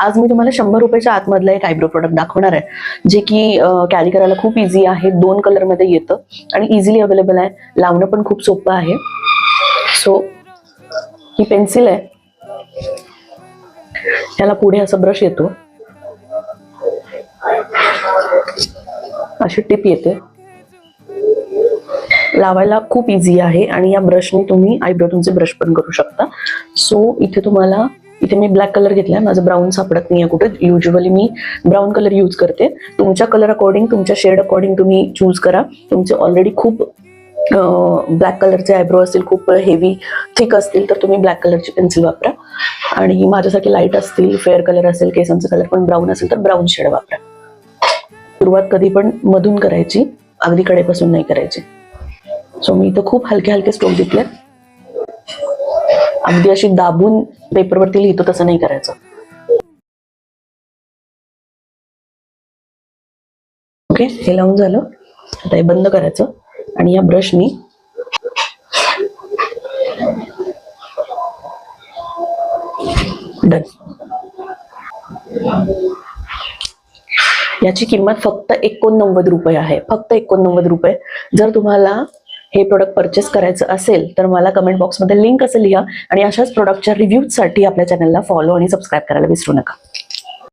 आज मी तुम्हाला 100 रुपयाच्या आतमधला एक आयब्रो प्रोडक्ट दाखवणार आहे, जे की कॅरी करायला खूप इझी आहे. 2 कलरमध्ये येतं आणि इझिली अवेलेबल आहे. लावणं पण खूप सोपं आहे. सो ही पेन्सिल आहे, त्याला पुढे असा ब्रश येतो, अशी टिप येते. लावायला खूप इझी आहे आणि या ब्रशने तुम्ही आयब्रो तुमचे ब्रश पण करू शकता. सो इथे मी ब्लॅक कलर घेतलाय. माझं ब्राऊन सापडत नाहीये कुठे. युजली मी ब्राऊन कलर यूज करते. तुमच्या कलर अकॉर्डिंग, तुमच्या शेड अकॉर्डिंग तुम्ही चूज करा. तुमचे ऑलरेडी खूप ब्लॅक कलरचे आयब्रो असतील, खूप हेवी थिक असतील, तर तुम्ही ब्लॅक कलरची पेन्सिल वापरा. आणि माझ्यासाठी लाईट असतील, फेअर कलर असेल, केसांचा कलर पण ब्राऊन असेल तर ब्राऊन शेड वापरा. सुरुवात कधी पण मधून करायची, अगदी कडेपासून नाही करायची. सो मी इथं खूप हलके हलके स्ट्रोक घेतले. अगदी अशी दाबून पेपरवरती लिहितो तसं नाही करायचं. ओके, हे लावून झालं. आता हे बंद करायचं आणि या ब्रशनी डन. याची किंमत फक्त 89 रुपये आहे. फक्त 89 रुपये. जर तुम्हाला हे प्रोडक्ट परचेस करायचं असेल तर मला कमेंट बॉक्समध्ये लिंक असं लिहा आणि अशाच प्रोडक्टच्या रिव्ह्यूजसाठी आपल्या चॅनलला फॉलो आणि सबस्क्राईब करायला विसरू नका.